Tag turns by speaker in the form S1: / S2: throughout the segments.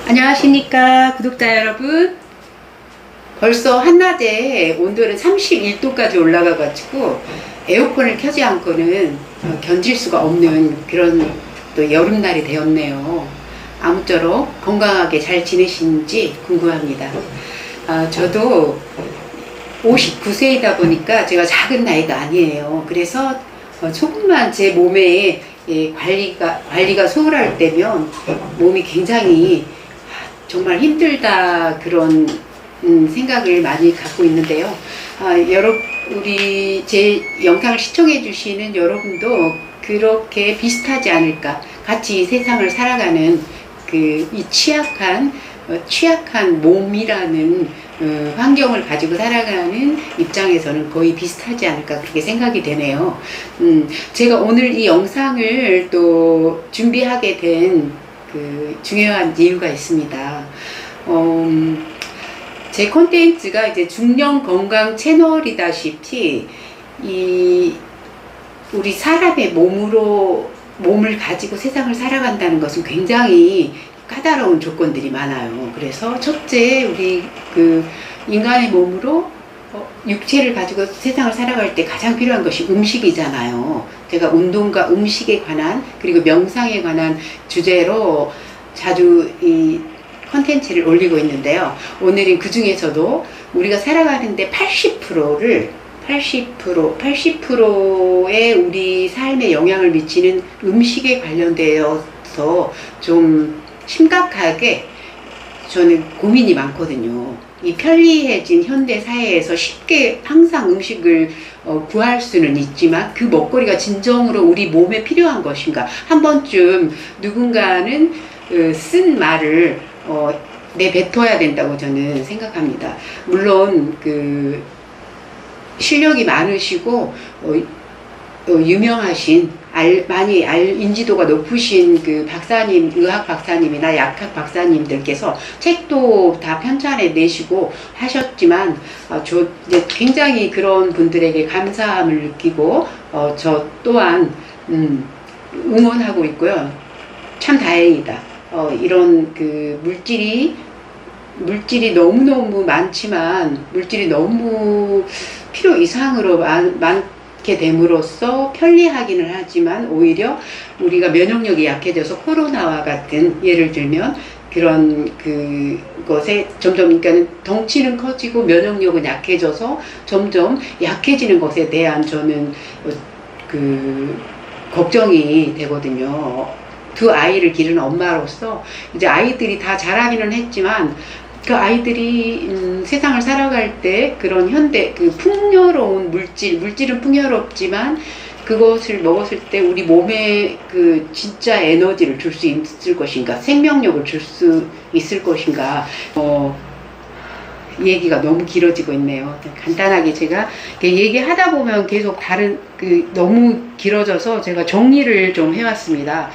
S1: 안녕하십니까 구독자 여러분. 벌써 한낮에 온도는 31도까지 올라가 가지고 에어컨을 켜지 않고는 견딜 수가 없는 그런 또 여름날이 되었네요. 아무쪼록 건강하게 잘 지내시는지 궁금합니다. 저도 59세이다 보니까 제가 작은 나이가 아니에요. 그래서 조금만 제 몸에 관리가 소홀할 때면 몸이 굉장히 정말 힘들다 그런 생각을 많이 갖고 있는데요. 우리 제 영상을 시청해 주시는 여러분도 그렇게 비슷하지 않을까. 같이 이 세상을 살아가는 이 취약한 몸이라는 환경을 가지고 살아가는 입장에서는 거의 비슷하지 않을까 그렇게 생각이 되네요. 제가 오늘 이 영상을 또 준비하게 된 중요한 이유가 있습니다. 제 콘텐츠가 이제 중년 건강 채널이다시피 우리 사람의 몸을 가지고 세상을 살아간다는 것은 굉장히 까다로운 조건들이 많아요. 그래서 첫째, 우리 인간의 몸으로 육체를 가지고 세상을 살아갈 때 가장 필요한 것이 음식이잖아요. 제가 운동과 음식에 관한 그리고 명상에 관한 주제로 자주 이 컨텐츠를 올리고 있는데요. 오늘은 그 중에서도 우리가 살아가는데 80%의 우리 삶에 영향을 미치는 음식에 관련되어서 좀 심각하게 저는 고민이 많거든요. 이 편리해진 현대 사회에서 쉽게 항상 음식을 구할 수는 있지만 그 먹거리가 진정으로 우리 몸에 필요한 것인가. 한 번쯤 누군가는 쓴 말을 내뱉어야 된다고 저는 생각합니다. 물론 실력이 많으시고 유명하신 인지도가 높으신 의학 박사님이나 약학 박사님들께서 책도 다 편찬해 내시고 하셨지만 저 이제 굉장히 그런 분들에게 감사함을 느끼고 저 또한 응원하고 있고요. 참 다행이다. 이런 물질이 너무너무 많지만 물질이 너무 필요 이상으로 많게 됨으로써 편리하기는 하지만 오히려 우리가 면역력이 약해져서 코로나와 같은, 예를 들면 그런 것에 점점, 그러니까 덩치는 커지고 면역력은 약해져서 점점 약해지는 것에 대한 저는 걱정이 되거든요. 두 아이를 기르는 엄마로서 이제 아이들이 다 자라기는 했지만 그 아이들이 세상을 살아갈 때 그런 현대 풍요로운 물질은 풍요롭지만 그것을 먹었을 때 우리 몸에 진짜 에너지를 줄 수 있을 것인가, 생명력을 줄 수 있을 것인가. 얘기가 너무 길어지고 있네요. 간단하게 제가 얘기하다 보면 계속 너무 길어져서 제가 정리를 좀 해왔습니다.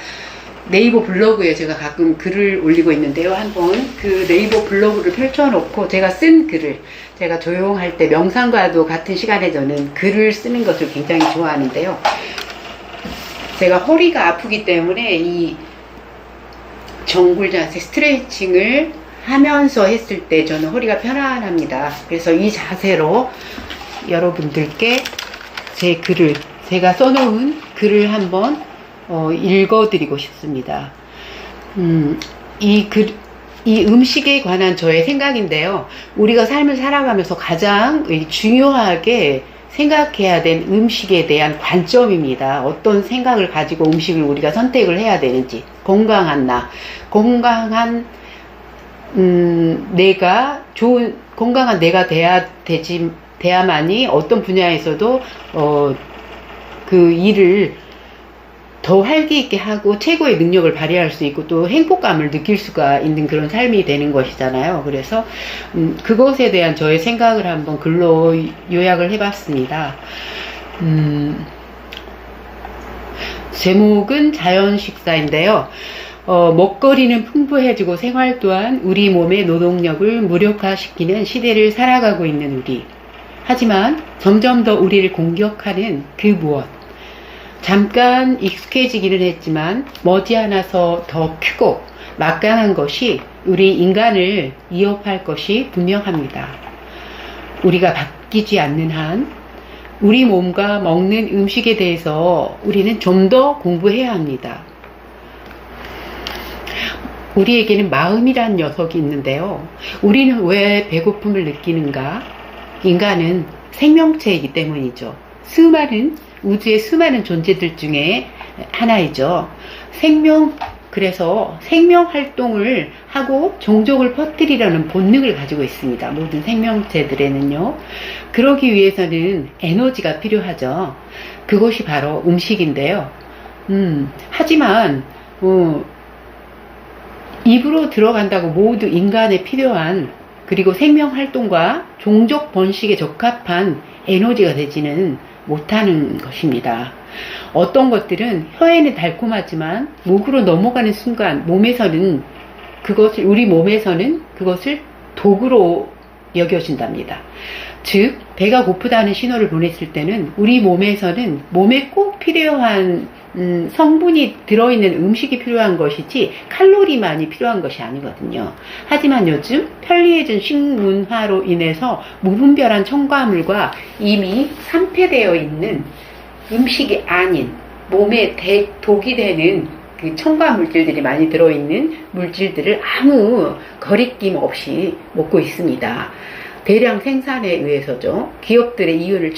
S1: 네이버 블로그에 제가 가끔 글을 올리고 있는데요. 한번 네이버 블로그를 펼쳐놓고 제가 쓴 글을, 제가 조용할 때 명상과도 같은 시간에 저는 글을 쓰는 것을 굉장히 좋아하는데요. 제가 허리가 아프기 때문에 이 정굴 자세 스트레칭을 하면서 했을 때 저는 허리가 편안합니다. 그래서 이 자세로 여러분들께 제가 써놓은 글을 한번 읽어드리고 싶습니다. 이 음식에 관한 저의 생각인데요. 우리가 삶을 살아가면서 가장 중요하게 생각해야 될 음식에 대한 관점입니다. 어떤 생각을 가지고 음식을 우리가 선택을 해야 되는지. 건강한 내가 돼야만이 어떤 분야에서도 그 일을 더 활기 있게 하고 최고의 능력을 발휘할 수 있고 또 행복감을 느낄 수가 있는 그런 삶이 되는 것이잖아요. 그래서 그것에 대한 저의 생각을 한번 글로 요약을 해봤습니다. 제목은 자연식사인데요. 먹거리는 풍부해지고 생활 또한 우리 몸의 노동력을 무력화시키는 시대를 살아가고 있는 우리. 하지만 점점 더 우리를 공격하는 무엇. 잠깐 익숙해지기는 했지만 머지않아서 더 크고 막강한 것이 우리 인간을 위협할 것이 분명합니다. 우리가 바뀌지 않는 한 우리 몸과 먹는 음식에 대해서 우리는 좀 더 공부해야 합니다. 우리에게는 마음이란 녀석이 있는데요. 우리는 왜 배고픔을 느끼는가? 인간은 생명체이기 때문이죠. 우주의 수많은 존재들 중에 하나이죠. 그래서 생명 활동을 하고 종족을 퍼뜨리려는 본능을 가지고 있습니다. 모든 생명체들에는요. 그러기 위해서는 에너지가 필요하죠. 그것이 바로 음식인데요. 하지만 입으로 들어간다고 모두 인간에 필요한 그리고 생명 활동과 종족 번식에 적합한 에너지가 되지는 못하는 것입니다. 어떤 것들은 혀에는 달콤하지만 목으로 넘어가는 순간 우리 몸에서는 그것을 독으로 여겨진답니다. 즉 배가 고프다는 신호를 보냈을 때는 우리 몸에서는 몸에 꼭 필요한 성분이 들어있는 음식이 필요한 것이지 칼로리만이 필요한 것이 아니거든요. 하지만 요즘 편리해진 식문화로 인해서 무분별한 첨가물과 이미 산패되어 있는 음식이 아닌 몸에 독이 되는 그 첨가 물질들이 많이 들어있는 물질들을 아무 거리낌 없이 먹고 있습니다. 대량 생산에 의해서죠. 기업들의 이윤을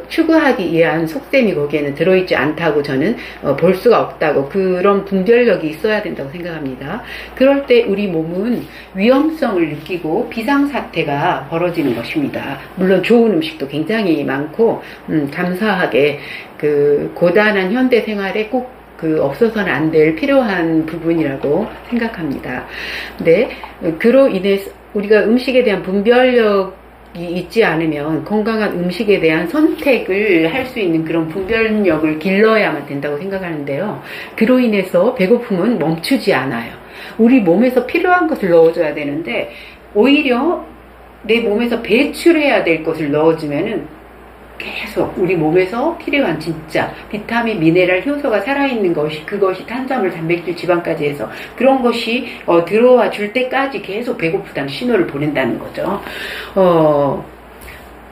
S1: 추구하기 위한 속셈이 거기에는 들어있지 않다고 저는 볼 수가 없다고, 그런 분별력이 있어야 된다고 생각합니다. 그럴 때 우리 몸은 위험성을 느끼고 비상사태가 벌어지는 것입니다. 물론 좋은 음식도 굉장히 많고 감사하게 그 고단한 현대 생활에 꼭 없어서는 안 될 필요한 부분이라고 생각합니다. 근데 그로 인해서 우리가 음식에 대한 분별력이 있지 않으면 건강한 음식에 대한 선택을 할 수 있는 그런 분별력을 길러야만 된다고 생각하는데요. 그로 인해서 배고픔은 멈추지 않아요. 우리 몸에서 필요한 것을 넣어줘야 되는데 오히려 내 몸에서 배출해야 될 것을 넣어주면은 계속 우리 몸에서 필요한 진짜 비타민, 미네랄, 효소가 살아있는 것이, 그것이 탄수화물, 단백질, 지방까지 해서 그런 것이 들어와 줄 때까지 계속 배고프다는 신호를 보낸다는 거죠.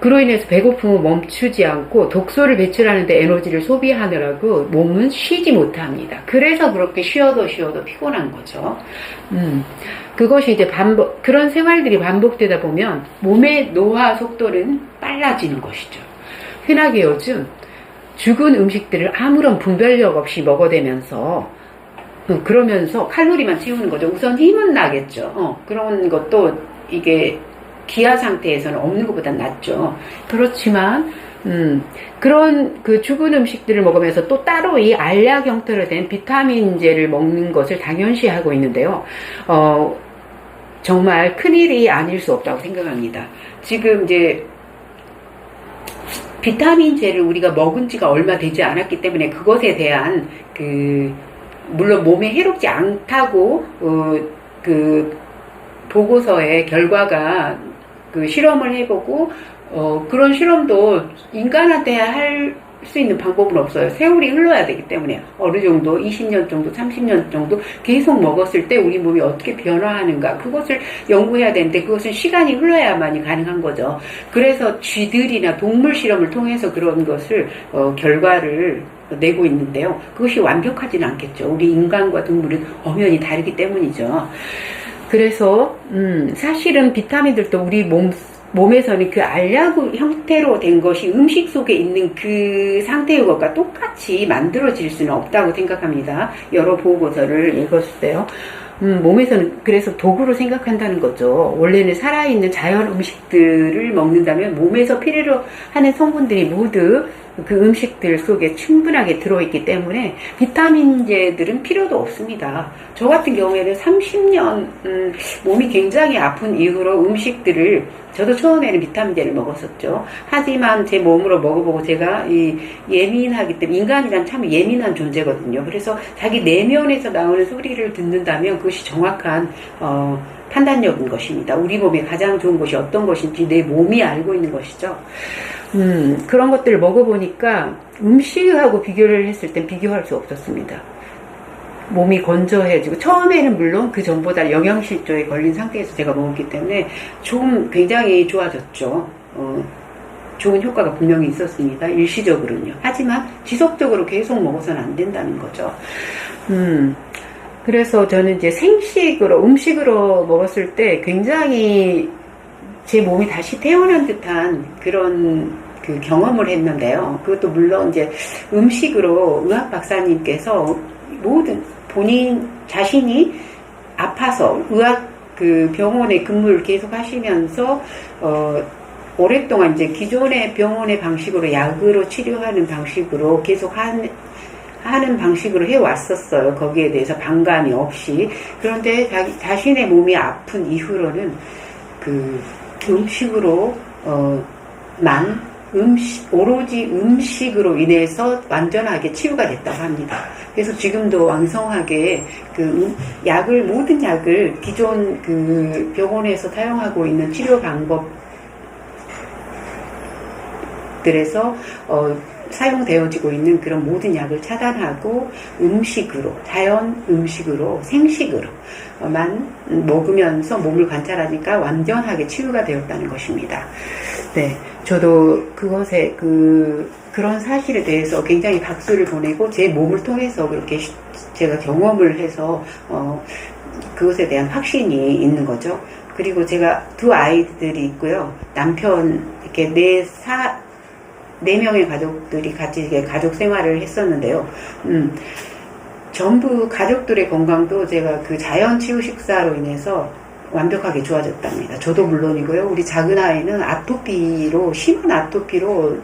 S1: 그로 인해서 배고픔은 멈추지 않고 독소를 배출하는데 에너지를 소비하느라고 몸은 쉬지 못합니다. 그래서 그렇게 쉬어도 피곤한 거죠. 그것이 이제 그런 생활들이 반복되다 보면 몸의 노화 속도는 빨라지는 것이죠. 흔하게 요즘 죽은 음식들을 아무런 분별력 없이 먹어대면서 그러면서 칼로리만 채우는 거죠. 우선 힘은 나겠죠. 그런 것도 이게 기아 상태에서는 없는 것보다 낫죠. 그렇지만 그런 그 죽은 음식들을 먹으면서 또 따로 이 알약 형태로 된 비타민제를 먹는 것을 당연시하고 있는데요. 정말 큰일이 아닐 수 없다고 생각합니다. 지금 이제 비타민제를 우리가 먹은 지가 얼마 되지 않았기 때문에 그것에 대한 물론 몸에 해롭지 않다고 보고서의 결과가 실험을 해보고 그런 실험도 인간한테 할 수 있는 방법은 없어요. 세월이 흘러야 되기 때문에 어느 정도 20년 정도 30년 정도 계속 먹었을 때 우리 몸이 어떻게 변화하는가, 그것을 연구해야 되는데 그것은 시간이 흘러야만이 가능한 거죠. 그래서 쥐들이나 동물 실험을 통해서 그런 것을 결과를 내고 있는데요. 그것이 완벽하지는 않겠죠. 우리 인간과 동물은 엄연히 다르기 때문이죠. 그래서 사실은 비타민들도 우리 몸에서는 그 알약 형태로 된 것이 음식 속에 있는 그 상태의 것과 똑같이 만들어질 수는 없다고 생각합니다. 여러 보고서를 읽었을 때요. 몸에서는 그래서 독으로 생각한다는 거죠. 원래는 살아있는 자연 음식들을 먹는다면 몸에서 필요로 하는 성분들이 모두 그 음식들 속에 충분하게 들어있기 때문에 비타민제들은 필요도 없습니다. 저 같은 경우에는 30년 몸이 굉장히 아픈 이후로 음식들을, 저도 처음에는 비타민제를 먹었었죠. 하지만 제 몸으로 먹어보고 제가 예민하기 때문에, 인간이란 참 예민한 존재거든요. 그래서 자기 내면에서 나오는 소리를 듣는다면 그것이 정확한 판단력인 것입니다. 우리 몸에 가장 좋은 것이 어떤 것인지 내 몸이 알고 있는 것이죠. 그런 것들을 먹어보니까 음식하고 비교를 했을 땐 비교할 수 없었습니다. 몸이 건조해지고, 처음에는 물론 그 전보다 영양실조에 걸린 상태에서 제가 먹었기 때문에 굉장히 좋아졌죠. 좋은 효과가 분명히 있었습니다. 일시적으로는요. 하지만 지속적으로 계속 먹어서는 안 된다는 거죠. 그래서 저는 이제 음식으로 먹었을 때 굉장히 제 몸이 다시 태어난 듯한 그런 그 경험을 했는데요. 그것도 물론 이제 음식으로 의학 박사님께서 본인 자신이 아파서 의학 그 병원에 근무를 계속 하시면서, 오랫동안 이제 기존의 병원의 방식으로 약으로 치료하는 방식으로 계속 하는 방식으로 해왔었어요. 거기에 대해서 반감이 없이. 그런데 자신의 몸이 아픈 이후로는 그 음식으로, 오로지 음식으로 인해서 완전하게 치유가 됐다고 합니다. 그래서 지금도 왕성하게 모든 약을 기존 그 병원에서 사용하고 있는 치료 방법들에서 사용되어지고 있는 그런 모든 약을 차단하고 자연 음식으로, 생식으로만 먹으면서 몸을 관찰하니까 완전하게 치유가 되었다는 것입니다. 네. 저도 그런 사실에 대해서 굉장히 박수를 보내고, 제 몸을 통해서 그렇게 제가 경험을 해서, 그것에 대한 확신이 있는 거죠. 그리고 제가 두 아이들이 있고요. 남편, 이렇게 네 명의 가족들이 같이 가족 생활을 했었는데요. 전부 가족들의 건강도 제가 그 자연 치유 식사로 인해서 완벽하게 좋아졌답니다. 저도 물론이고요. 우리 작은 아이는 심한 아토피로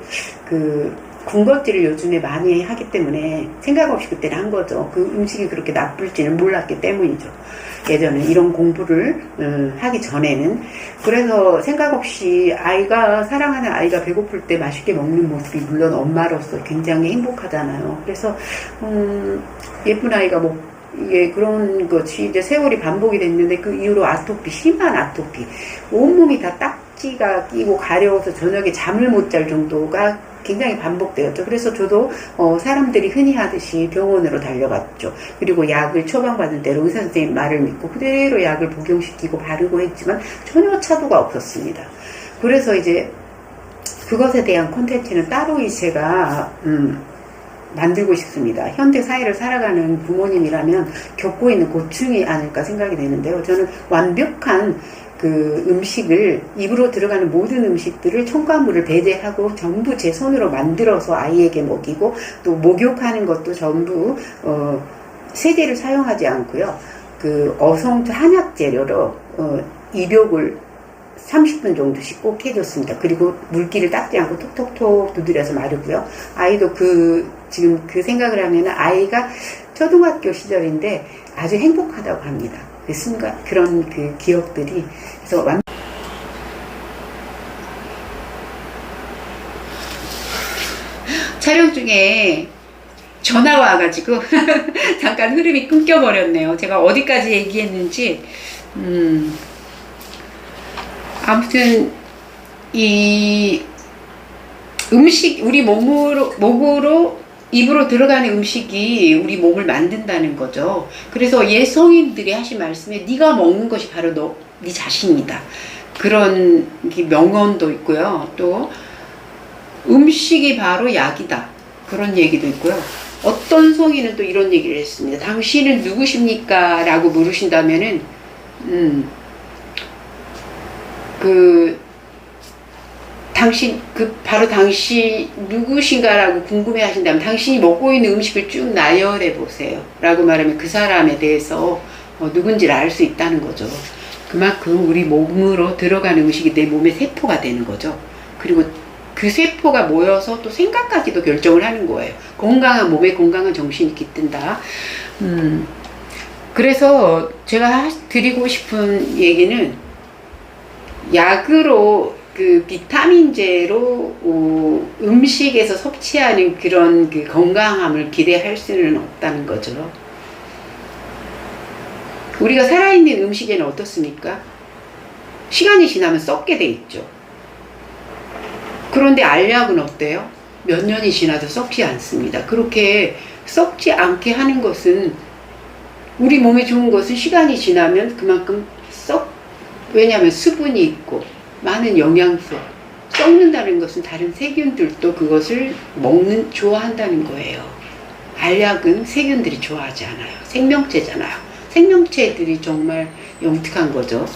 S1: 군것질을 요즘에 많이 하기 때문에 생각 없이 그때는 한 거죠. 그 음식이 그렇게 나쁠지는 몰랐기 때문이죠. 예전에 이런 공부를 하기 전에는. 그래서 생각 없이 사랑하는 아이가 배고플 때 맛있게 먹는 모습이 물론 엄마로서 굉장히 행복하잖아요. 그래서 예쁜 아이가 이게 그런 것이 이제 세월이 반복이 됐는데, 그 이후로 심한 아토피, 온몸이 다 딱지가 끼고 가려워서 저녁에 잠을 못 잘 정도가 굉장히 반복되었죠. 그래서 저도 사람들이 흔히 하듯이 병원으로 달려갔죠. 그리고 약을 처방받은 대로 의사 선생님 말을 믿고 그대로 약을 복용시키고 바르고 했지만 전혀 차도가 없었습니다. 그래서 이제 그것에 대한 콘텐츠는 따로 제가 만들고 싶습니다. 현대 사회를 살아가는 부모님이라면 겪고 있는 고충이 아닐까 생각이 되는데요. 저는 완벽한 입으로 들어가는 모든 음식들을 첨가물을 배제하고 전부 제 손으로 만들어서 아이에게 먹이고, 또 목욕하는 것도 전부 세제를 사용하지 않고요. 어성초 한약 재료로 입욕을 30분 정도씩 꼭 해줬습니다. 그리고 물기를 닦지 않고 톡톡톡 두드려서 마르고요. 아이도 지금 그 생각을 하면 아이가 초등학교 시절인데 아주 행복하다고 합니다. 그 순간, 그런 기억들이. 그래서 촬영 중에 전화가 와가지고 잠깐 흐름이 끊겨버렸네요. 제가 어디까지 얘기했는지. 아무튼 이 음식, 우리 목으로 입으로 들어가는 음식이 우리 몸을 만든다는 거죠. 그래서 옛 성인들이 하신 말씀에 네가 먹는 것이 바로 네 자신이다. 그런 명언도 있고요. 또 음식이 바로 약이다. 그런 얘기도 있고요. 어떤 성인은 또 이런 얘기를 했습니다. 당신은 누구십니까? 라고 물으신다면은 바로 당신 누구신가라고 궁금해 하신다면 당신이 먹고 있는 음식을 쭉 나열해 보세요. 라고 말하면 그 사람에 대해서 누군지를 알 수 있다는 거죠. 그만큼 우리 몸으로 들어가는 음식이 내 몸의 세포가 되는 거죠. 그리고 그 세포가 모여서 또 생각까지도 결정을 하는 거예요. 건강한 몸에 건강한 정신이 깃든다. 그래서 제가 드리고 싶은 얘기는, 약으로 비타민제로 음식에서 섭취하는 그런 건강함을 기대할 수는 없다는 거죠. 우리가 살아있는 음식에는 어떻습니까? 시간이 지나면 썩게 돼 있죠. 그런데 알약은 어때요? 몇 년이 지나도 썩지 않습니다. 그렇게 썩지 않게 하는 것은, 우리 몸에 좋은 것은 시간이 지나면 그만큼 왜냐하면 수분이 있고 많은 영양소, 썩는다는 것은 다른 세균들도 그것을 좋아한다는 거예요. 알약은 세균들이 좋아하지 않아요. 생명체잖아요. 생명체들이 정말 영특한 거죠.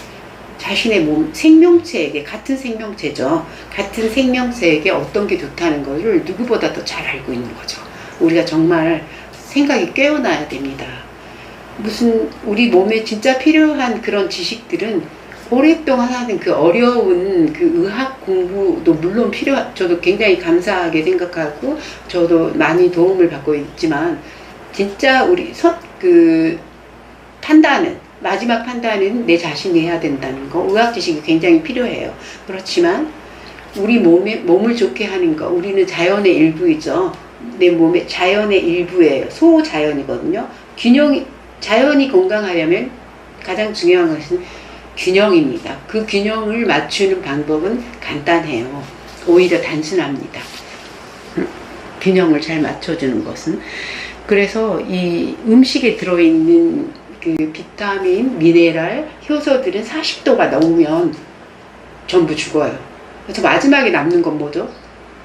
S1: 자신의 몸, 생명체에게, 같은 생명체죠. 같은 생명체에게 어떤 게 좋다는 것을 누구보다 더 잘 알고 있는 거죠. 우리가 정말 생각이 깨어나야 됩니다. 우리 몸에 진짜 필요한 그런 지식들은 오랫동안 하는 그 어려운 그 의학 공부도 물론 저도 굉장히 감사하게 생각하고, 저도 많이 도움을 받고 있지만, 진짜 마지막 판단은 내 자신이 해야 된다는 거, 의학 지식이 굉장히 필요해요. 그렇지만, 우리 몸을 좋게 하는 거, 우리는 자연의 일부이죠. 내 몸의 자연의 일부예요. 소자연이거든요. 자연이 건강하려면 가장 중요한 것은 균형입니다. 그 균형을 맞추는 방법은 간단해요. 오히려 단순합니다. 균형을 잘 맞춰주는 것은. 그래서 이 음식에 들어있는 그 비타민, 미네랄, 효소들은 40도가 넘으면 전부 죽어요. 그래서 마지막에 남는 건 뭐죠?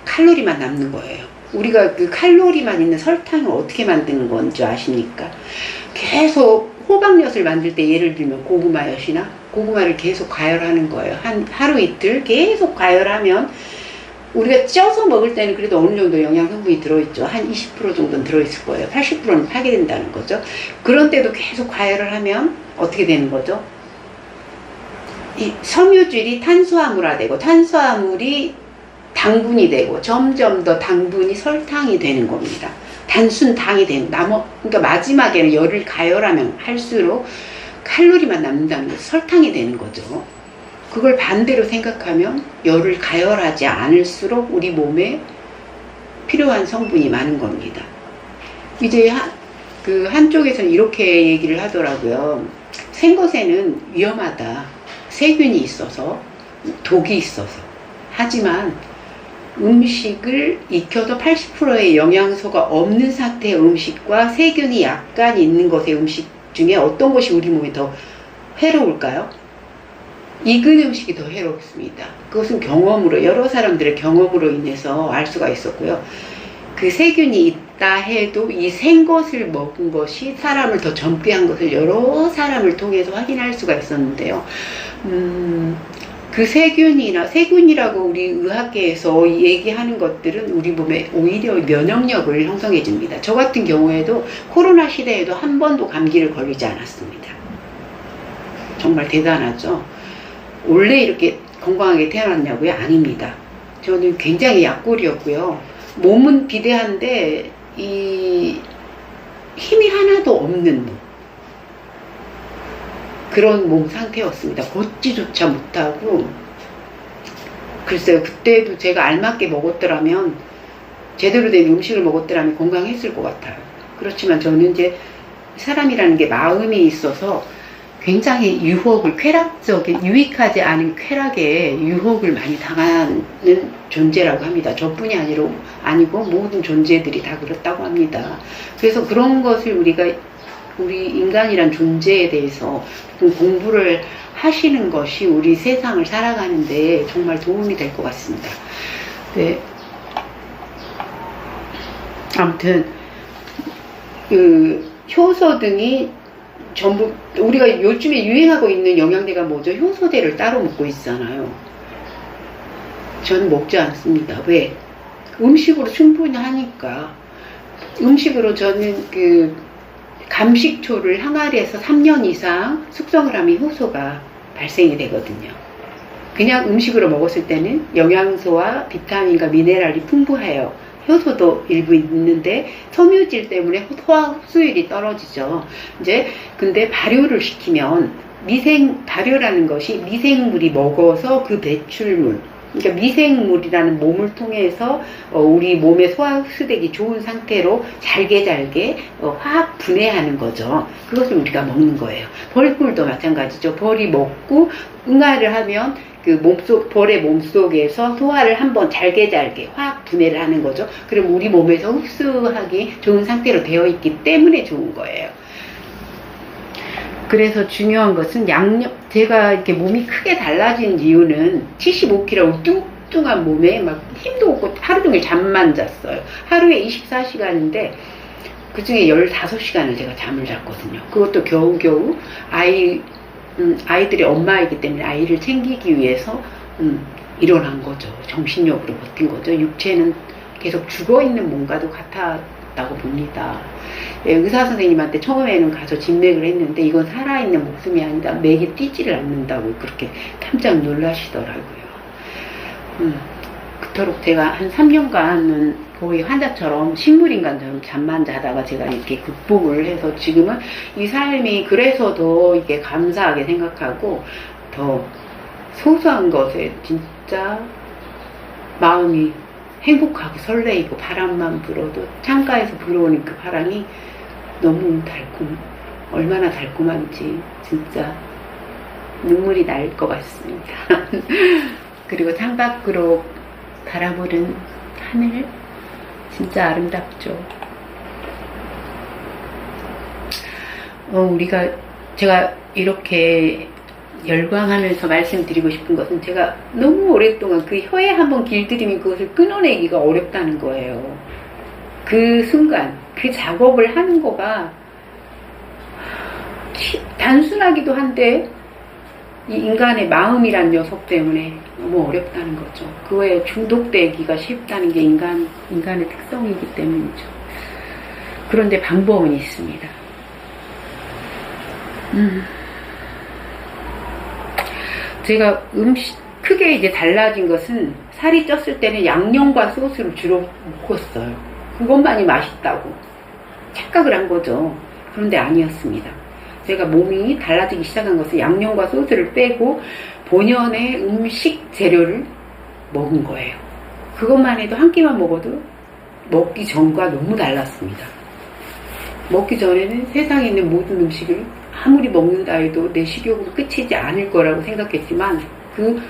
S1: 칼로리만 남는 거예요. 우리가 그 칼로리만 있는 설탕을 어떻게 만드는 건지 아십니까? 계속 호박엿을 만들 때, 예를 들면 고구마엿이나, 고구마를 계속 가열하는 거예요. 하루 이틀 계속 가열하면, 우리가 쪄서 먹을 때는 그래도 어느 정도 영양 성분이 들어있죠. 한 20% 정도는 들어있을 거예요. 80%는 파괴된다는 거죠. 그런 때도 계속 가열을 하면 어떻게 되는 거죠? 이 섬유질이 탄수화물화되고, 탄수화물이 당분이 되고, 점점 더 당분이 설탕이 되는 겁니다. 단순 당이 되는, 그러니까 마지막에는 열을 가열하면 할수록 칼로리만 남는다는 게 설탕이 되는 거죠. 그걸 반대로 생각하면 열을 가열하지 않을수록 우리 몸에 필요한 성분이 많은 겁니다. 이제 한쪽에서는 이렇게 얘기를 하더라고요. 생것에는 위험하다. 세균이 있어서, 독이 있어서. 하지만 음식을 익혀서 80%의 영양소가 없는 상태의 음식과 세균이 약간 있는 것의 음식 중에 어떤 것이 우리 몸에 더 해로울까요? 익은 음식이 더 해롭습니다. 그것은 여러 사람들의 경험으로 인해서 알 수가 있었고요. 그 세균이 있다 해도 이 생것을 먹은 것이 사람을 더 젊게 한 것을 여러 사람을 통해서 확인할 수가 있었는데요. 그 세균이라고 우리 의학계에서 얘기하는 것들은 우리 몸에 오히려 면역력을 형성해 줍니다. 저 같은 경우에도 코로나 시대에도 한 번도 감기를 걸리지 않았습니다. 정말 대단하죠. 원래 이렇게 건강하게 태어났냐고요? 아닙니다. 저는 굉장히 약골이었고요. 몸은 비대한데 이 힘이 하나도 없는 몸, 그런 몸 상태였습니다. 걷지조차 못하고. 글쎄요, 그때도 제가 알맞게 먹었더라면, 제대로 된 음식을 먹었더라면 건강했을 것 같아요. 그렇지만 저는 이제 사람이라는 게 마음이 있어서 굉장히 유익하지 않은 쾌락에 유혹을 많이 당하는 존재라고 합니다. 저뿐이 아니고 모든 존재들이 다 그렇다고 합니다. 그래서 그런 것을 우리 인간이란 존재에 대해서 좀 공부를 하시는 것이 우리 세상을 살아가는데 정말 도움이 될 것 같습니다. 네. 아무튼 효소 등이 전부, 우리가 요즘에 유행하고 있는 영양제가 뭐죠? 효소제를 따로 먹고 있잖아요. 저는 먹지 않습니다. 왜? 음식으로 충분히 하니까. 음식으로 저는 감식초를 항아리에서 3년 이상 숙성을 하면 효소가 발생이 되거든요. 그냥 음식으로 먹었을 때는 영양소와 비타민과 미네랄이 풍부해요. 효소도 일부 있는데 섬유질 때문에 소화 흡수율이 떨어지죠. 근데 발효를 시키면 발효라는 것이 미생물이 먹어서 그 배출물, 그러니까 미생물이라는 몸을 통해서 우리 몸에 소화 흡수되기 좋은 상태로 잘게 화학 분해하는 거죠. 그것을 우리가 먹는 거예요. 벌꿀도 마찬가지죠. 벌이 먹고 응아를 하면 그 벌의 몸속에서 소화를 한번 잘게 화학 분해를 하는 거죠. 그럼 우리 몸에서 흡수하기 좋은 상태로 되어 있기 때문에 좋은 거예요. 그래서 중요한 것은 제가 이렇게 몸이 크게 달라진 이유는 75kg 뚱뚱한 몸에 막 힘도 없고 하루 종일 잠만 잤어요. 하루에 24시간인데 그 중에 15시간을 제가 잠을 잤거든요. 그것도 겨우겨우 아이들의 엄마이기 때문에 아이를 챙기기 위해서 일어난 거죠. 정신력으로 버틴 거죠. 육체는 계속 죽어있는 뭔가도 같았다고 봅니다. 예, 의사 선생님한테 처음에는 가서 진맥을 했는데 이건 살아있는 목숨이 아니다. 맥이 뛰지를 않는다고 그렇게 깜짝 놀라시더라고요. 그토록 제가 한 3년간은 거의 환자처럼 식물인간처럼 잠만 자다가 제가 이렇게 극복을 해서 지금은 이 삶이 그래서 더 이게 감사하게 생각하고 더 소소한 것에 진짜 마음이 행복하고 설레이고 바람만 불어도 창가에서 불어오는 그 바람이 너무 얼마나 달콤한지 진짜 눈물이 날 것 같습니다. 그리고 창밖으로 바라보는 하늘 진짜 아름답죠. 제가 이렇게 열광하면서 말씀드리고 싶은 것은 제가 너무 오랫동안 그 혀에 한번 길들이면 그것을 끊어내기가 어렵다는 거예요. 그 순간 그 작업을 하는 거가 단순하기도 한데 이 인간의 마음이란 녀석 때문에 너무 어렵다는 거죠. 그거에 중독되기가 쉽다는 게 인간의 특성이기 때문이죠. 그런데 방법은 있습니다. 제가 크게 이제 달라진 것은 살이 쪘을 때는 양념과 소스를 주로 먹었어요. 그것만이 맛있다고 착각을 한 거죠. 그런데 아니었습니다. 제가 몸이 달라지기 시작한 것은 양념과 소스를 빼고 본연의 음식 재료를 먹은 거예요. 그것만 해도 한 끼만 먹어도 먹기 전과 너무 달랐습니다. 먹기 전에는 세상에 있는 모든 음식을 아무리 먹는다 해도 내 식욕은 끝이지 않을 거라고 생각했지만 그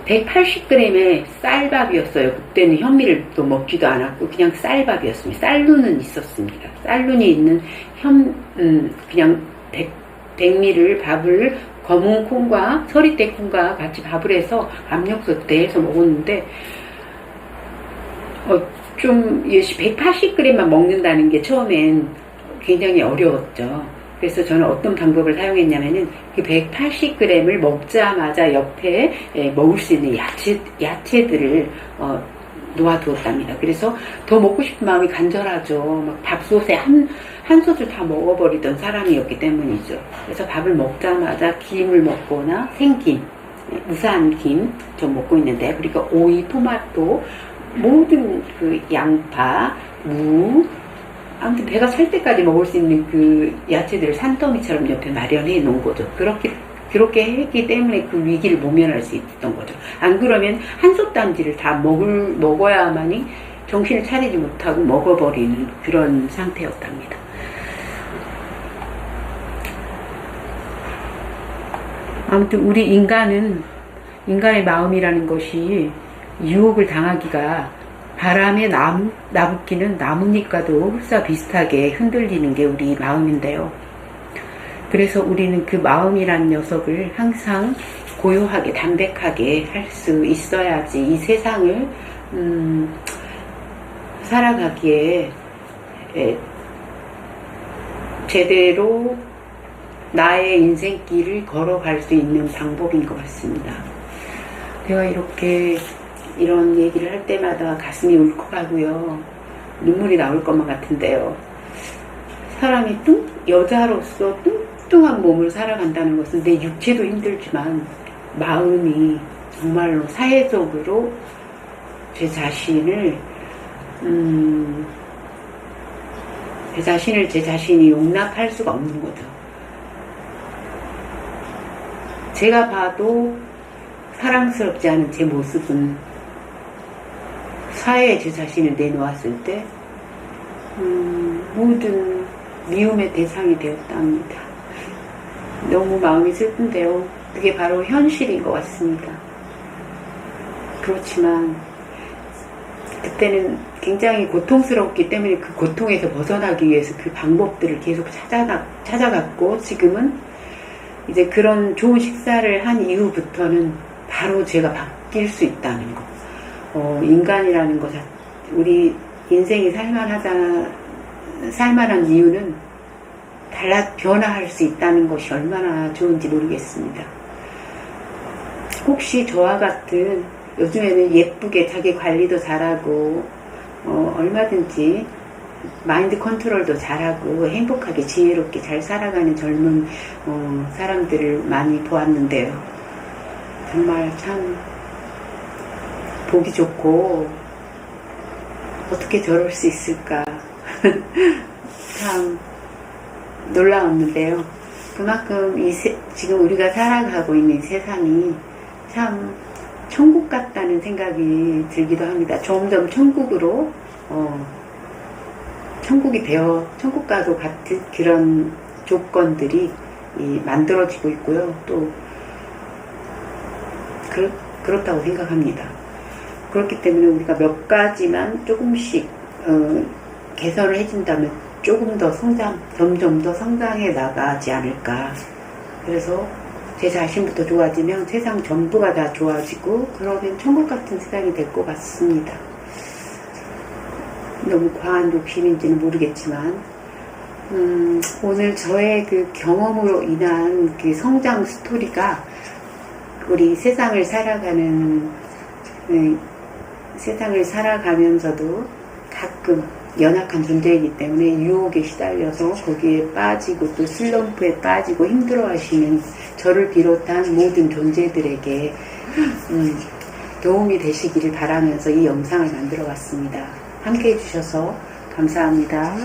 S1: 180g의 쌀밥이었어요. 그때는 현미를 또 먹지도 않았고 그냥 쌀밥이었습니다. 쌀눈은 있었습니다. 쌀눈이 있는 그냥 백미를 밥을 검은 콩과 서리대 콩과 같이 밥을 해서 압력솥에 해서 먹었는데 좀 180g만 먹는다는 게 처음엔 굉장히 어려웠죠. 그래서 저는 어떤 방법을 사용했냐면은 그 180g을 먹자마자 옆에 먹을 수 있는 야채들을 놓아두었답니다. 그래서 더 먹고 싶은 마음이 간절하죠. 막 밥솥에 한 솥을 다 먹어버리던 사람이었기 때문이죠. 그래서 밥을 먹자마자 김을 먹거나 생김, 무사한 김 좀 먹고 있는데, 그러니까 오이, 토마토, 모든 그 양파, 무, 아무튼 배가 찰 때까지 먹을 수 있는 그 야채들을 산더미처럼 옆에 마련해 놓은 거죠. 그렇게 했기 때문에 그 위기를 모면할 수 있었던 거죠. 안 그러면 한솥단지를 다 먹어야만이 정신을 차리지 못하고 먹어버리는 그런 상태였답니다. 아무튼 우리 인간의 마음이라는 것이 유혹을 당하기가 바람에 나부끼는 나뭇잎과도 흡사 비슷하게 흔들리는 게 우리 마음인데요. 그래서 우리는 그 마음이란 녀석을 항상 고요하게 담백하게 할 수 있어야지 이 세상을 살아가기에 제대로 나의 인생길을 걸어갈 수 있는 방법인 것 같습니다. 제가 이런 얘기를 할 때마다 가슴이 울컥하고요. 눈물이 나올 것만 같은데요. 사람이 여자로서 뚱뚱한 몸을 살아간다는 것은 내 육체도 힘들지만 마음이 정말로 사회적으로 제 자신이 용납할 수가 없는 거죠. 제가 봐도 사랑스럽지 않은 제 모습은 사회에 제 자신을 내놓았을 때 모든 미움의 대상이 되었답니다. 너무 마음이 슬픈데요. 그게 바로 현실인 것 같습니다. 그렇지만 그때는 굉장히 고통스러웠기 때문에 그 고통에서 벗어나기 위해서 그 방법들을 계속 찾아갔고, 지금은 이제 그런 좋은 식사를 한 이후부터는 바로 제가 바뀔 수 있다는 거. 인간이라는 것, 우리 인생이 살만한 이유는 변화할 수 있다는 것이 얼마나 좋은지 모르겠습니다. 혹시 저와 같은, 요즘에는 예쁘게 자기 관리도 잘하고 얼마든지 마인드 컨트롤도 잘하고 행복하게 지혜롭게 잘 살아가는 젊은 사람들을 많이 보았는데요. 정말 참 보기 좋고, 어떻게 저럴 수 있을까 참 놀라웠는데요. 그만큼 지금 우리가 살아가고 있는 세상이 참 천국 같다는 생각이 들기도 합니다. 점점 천국으로 천국과도 같은 그런 조건들이 만들어지고 있고요. 또 그렇다고 생각합니다. 그렇기 때문에 우리가 몇 가지만 조금씩 개선을 해준다면 조금 더 점점 더 성장해 나가지 않을까. 그래서 제 자신부터 좋아지면 세상 전부가 다 좋아지고, 그러면 천국 같은 세상이 될 것 같습니다. 너무 과한 욕심인지는 모르겠지만, 오늘 저의 그 경험으로 인한 그 성장 스토리가 우리 세상을 살아가면서도 가끔 연약한 존재이기 때문에 유혹에 시달려서 거기에 빠지고 또 슬럼프에 빠지고 힘들어하시는 저를 비롯한 모든 존재들에게 도움이 되시기를 바라면서 이 영상을 만들어 봤습니다. 함께 해주셔서 감사합니다.